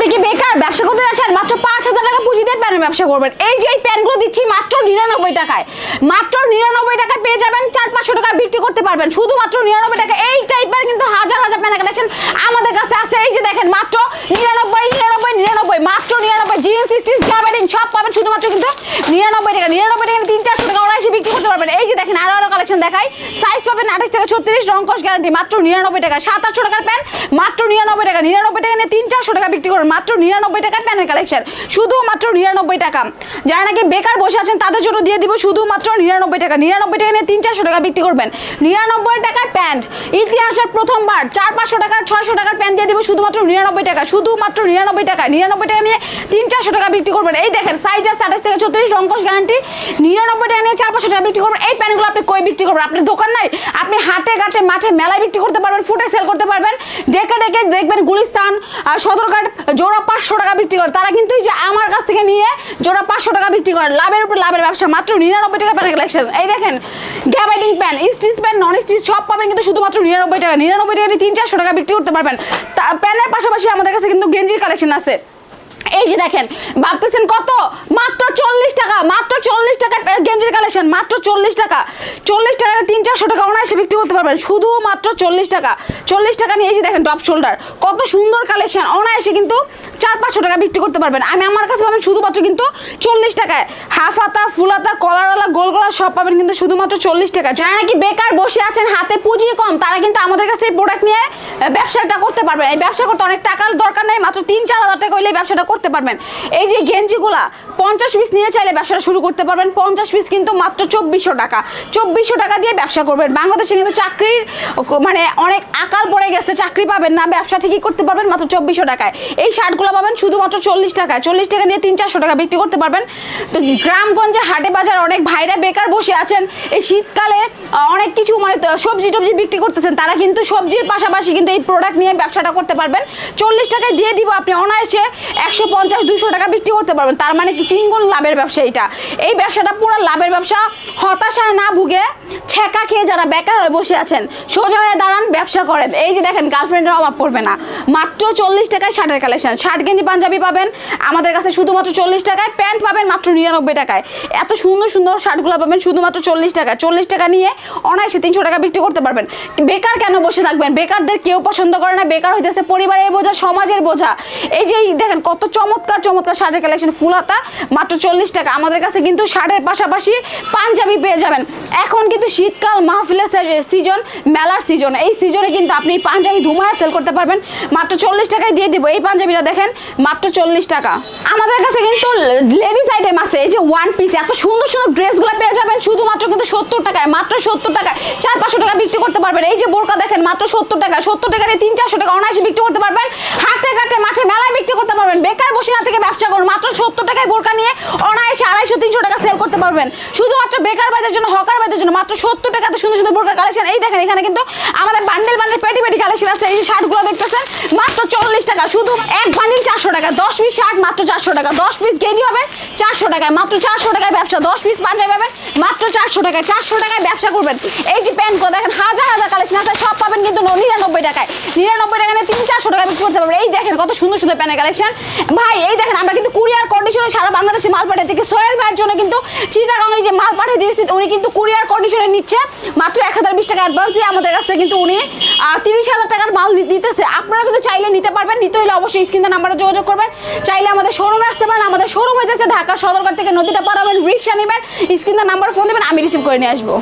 আপনি কি বেকার ব্যবসা করতে আসেন মাত্র ৫,০০০ টাকা পুঁজি দিয়ে প্যানের ব্যবসা করবেন। এই যে এই প্যানগুলো দিচ্ছি মাত্র ৯৯ টাকায়, মাত্র ৯৯ টাকায় পেয়ে যাবেন। ৪-৫০০ টাকা বিক্রি করতে পারবেন শুধুমাত্র ৯৯ টাকা। এই টাইপের কিন্তু হাজার হাজার প্যানের কালেকশন আমাদের কাছে আছে। এই যে দেখেন মাত্র ৯৯ মাত্র ৯৯ জিন্স স্টিচ গ্যাবার্ডিং সব পাবেন শুধুমাত্র কিন্তু ৯৯ টাকা। ৯৯ টাকা ৩-৪০০ টাকা অনায়াসে বিক্রি করতে পারবেন। এই যে দেখেন আরো কালেকশন দেখাই, সাইজ পাবেন ২৮ থেকে ৩৬, রং কস গ্যারান্টি, মাত্র ৯৯ টাকা। ৭-৮০০ টাকার প্যান মাত্র ৯৯ টাকা। ৯৯ টাকা নিয়ে ৩-৪০০ টাকা বিক্রি করবেন মাত্র ৯৯ টাকার প্যানের কালেকশন শুধুমাত্র ৯৯ টাকা। যারা নাকি বেকার বসে আছেন তাদের জন্য দিয়ে দিব শুধুমাত্র ৯৯ টাকা। ৯৯ টাকা নিয়ে ৩-৪০০ টাকা বিক্রি করবেন। ৯৯ টাকার প্যান্ট ইতিহাসের প্রথমবার ৪-৫০০ টাকার ৬০০ টাকার প্যান্ট দিয়ে দিব শুধুমাত্র ৯৯ টাকা, শুধুমাত্র ৯৯ টাকা। ৯৯ টাকা নিয়ে ৩-৪০০ টাকা বিক্রি করবেন। এই দেখেন সাইজ আছে ২৮ থেকে ৩৬, রং কস গ্যারান্টি। ৯৯ টাকা নিয়ে ৪-৫০০ টাকা বিক্রি করবেন। এই প্যান্টগুলো আপনি কই বিক্রি করবেন? আপনার দোকান নাই, আপনি হাটে ঘাটে মাঠে মেলায় বিক্রি করতে পারবেন, ফুটে সেল করতে পারবেন। ডেকে ডেকে দেখবেন গুলিস্তান সদরঘাট জোড়া ৫০০ টাকা বিক্রি করে, তারা কিন্তু এই যে আমার কাছ থেকে নিয়ে জোড়া ৫০০ টাকা বিক্রি করে। লাভের উপর লাভের ব্যবসা, মাত্র ৯৯ টাকা প্যানের কালেকশন। এই দেখেন গ্যাবার্ডিং প্যান, স্টিচ প্যান, নন স্টিচ সব পাবেন কিন্তু শুধুমাত্র ৯৯ টাকা। ৯৯ টাকা নিয়ে 3-4০০ টাকা বিক্রি করতে পারবেন। প্যানের পাশাপাশি আমাদের কাছে কিন্তু গেঞ্জির কালেকশন আছে। এই যে দেখেন ভাবতেছেন কত, মাত্র ৪০ টাকা, মাত্র ৪০ টাকা গেঞ্জির কালেকশন, মাত্র ৪০ টাকা। ৪০ টাকা ৩-৪০০ টাকা অনায়াসে বিক্রি করতে পারবেন শুধুমাত্র ৪০ টাকা। ৪০ টাকা নিয়ে এই যে দেখেন টপ শোল্ডার, কত সুন্দর কালেকশন, অনায়াসে কিন্তু ৪-৫০০ টাকা বিক্রি করতে পারবেন। আমি আমার কাছে পাবেন শুধুমাত্র কিন্তু ৪০ টাকায়। হাফ হাতা, ফুল হাতা, কলারওয়ালা, গোল গলা সব পাবেন কিন্তু শুধুমাত্র ৪০ টাকা। যারা নাকি বেকার বসে আছেন, হাতে পুঁজি কম, তারা কিন্তু আমাদের কাছে এই প্রোডাক্ট নিয়ে ব্যবসাটা করতে পারবেন। এই ব্যবসা করতে অনেক টাকার দরকার নেই, মাত্র ৩-৪ হাজার টাকা হইলে ব্যবসাটা করতে পারবেন। এই যে গেঞ্জিগুলা ৫০ পিস নিয়ে চাইলে ব্যবসাটা শুরু করতে পারবেন। ৫০ পিস কিন্তু মাত্র ২৪০০ টাকা। ২৪০০ টাকা দিয়ে ব্যবসা করবেন। বাংলাদেশে কিন্তু চাকরির মানে অনেক আকাল পড়ে গেছে, চাকরি পাবেন না, ব্যবসা ঠিকই করতে পারবেন মাত্র ২৪০০ টাকায়। এই শার্টগুলো পাবেন শুধুমাত্র ৪০ টাকায়। ৪০ টাকা নিয়ে ৩-৪০০ টাকা বিক্রি করতে পারবেন। তো গ্রামগঞ্জে হাটে বাজার অনেক ভাইরা বেকার বসে আছেন, এই শীতকালে অনেক কিছু মানে সবজি টবজি বিক্রি করতেছেন, তারা কিন্তু সবজির পাশাপাশি কিন্তু এই প্রোডাক্ট নিয়ে ব্যবসাটা করতে পারবেন। ৪০ টাকায় দিয়ে দিব, আপনি অনায়াসে ১৫০-২০০ টাকা বিক্রি করতে পারবেন। তার মানে কি ৩ গুণ লাভের ব্যবসা এটা। এই ব্যবসাটা পুরো লাভের ব্যবসা। হতাশা না ভুগে ছেঁকা খেয়ে যারা বেকার হয়ে বসে আছেন, সোজা হয়ে দাঁড়ান, ব্যবসা করেন। এই যে দেখেন গার্লফ্রেন্ডের অভাব পড়বে না, মাত্র ৪০ টাকায় শার্টের কালেকশন। শার্ট গেঞ্জি পাঞ্জাবি পাবেন আমাদের কাছে শুধুমাত্র ৪০ টাকায়। প্যান্ট পাবেন মাত্র ৯৯ টাকায়। এত সুন্দর সুন্দর শার্টগুলো পাবেন শুধুমাত্র ৪০ টাকা। ৪০ টাকা নিয়ে অনায়াসে ৩০০ টাকা বিক্রি করতে পারবেন। বেকার কেন বসে থাকবেন? বেকারদের কেউ পছন্দ করে না। বেকার হইতেছে পরিবারের বোঝা, সমাজের বোঝা। এই যে দেখেন কত চমৎকার চমৎকার শার্টের কালেকশন, ফুল হাতা মাত্র ৪০ টাকা। আমাদের কাছে কিন্তু শার্টের পাশাপাশি পাঞ্জাবি পেয়ে যাবেন। এখন কিন্তু শীতকাল, মাহফিলের সিজন, মেলার সিজন, এই সিজনে কিন্তু আপনি পাঞ্জাবি ধুমায় সেল করতে পারবেন। মাত্র ৪০ টাকায় দিয়ে দিব। এই পাঞ্জাবিটা দেখেন মাত্র ৪০ টাকা। আমাদের কাছে কিন্তু লেডিস আইটেম আছে। এই যে ওয়ান পিস, এত সুন্দর সুন্দর ড্রেসগুলো পেয়ে যাবেন শুধুমাত্র কিন্তু ৭০ টাকায়, মাত্র ৭০ টাকায়। ৪-৫০০ টাকা বিক্রি করতে পারবেন। এই যে বোরকা দেখেন মাত্র ৭০ টাকা। ৭০ টাকা নিয়ে ৩-৪০০ টাকা অনায়াসে বিক্রি করতে পারবেন। হাটে ঘাটে মাঠে মেলায় বিক্রি করতে পারবেন। বেকার বসে না থেকে ব্যবসা করুন। মাত্র ৭০ টাকায় বোরকা নিয়ে অনায়াসে ২৫০-৩০০ টাকা সেল করতে পারবেন শুধুমাত্র বেকার ভাইদের জন্য, হকার ভাইদের জন্য। মাত্র ৭০ টাকাতে সুন্দর সুন্দর বোরকার কালেকশন। এই দেখেন এখানে কিন্তু আমাদের বান্ডেল বান্ডেল পেটি পেটি কালেকশন আছে। এই যে শার্টগুলো দেখতেছেন মাত্র ৪০ টাকা। শুধু এক বান্ডিল ৪০০ টাকা। ১০ পিস শার্ট মাত্র ৪০০ টাকা। ১০ পিস গেঞ্জি হবে ৪০০ টাকায়, মাত্র ৪০০ টাকায় ব্যবসা। 10 পিস পাঞ্জাবি পাবেন মাত্র ৪০০ টাকায়। ৪০০ টাকায় ব্যবসা করবেন। এই যে প্যান্টগুলো দেখেন হাজার হাজার কালেকশন আছে, সব পাবেন কিন্তু ৯৯ টাকায়। ৯৯ টাকা নিয়ে ৩-৪০০ টাকা বিক্রি করতে পারবেন। এই দেখেন কত সুন্দর সুন্দর প্যান্টের কালেকশন ভাই। এই দেখেন আমরা কিন্তু কুরিয়ার কন্ডিশনে সারা বাংলাদেশে মাল পাঠিয়ে থেকে সোহেল ভাইয়ের জন্য কিন্তু চিটাগাং এই যে মাল পাঠিয়ে দিয়েছি, উনি কিন্তু কুরিয়ার কন্ডিশনে নিচ্ছে। মাত্র ১০২০ টাকা অ্যাডভান্স দিয়ে আমাদের কাছ থেকে কিন্তু উনি ৩০,০০০ টাকার মাল দিতেছে। আপনারা কিন্তু চাইলে নিতে পারবেন। নিতে হলে অবশ্যই স্ক্রিনে নাম্বারে যোগাযোগ করবেন। চাইলে আমাদের শোরুমে আসতে পারেন। আমাদের শোরুম হইতেছে ঢাকা সদরঘাট থেকে নদীটা পার হবেন, রিক্সা নেবেন, স্ক্রিনে নাম্বার ফোন দেবেন, আমি রিসিভ করে নিয়ে আসবো।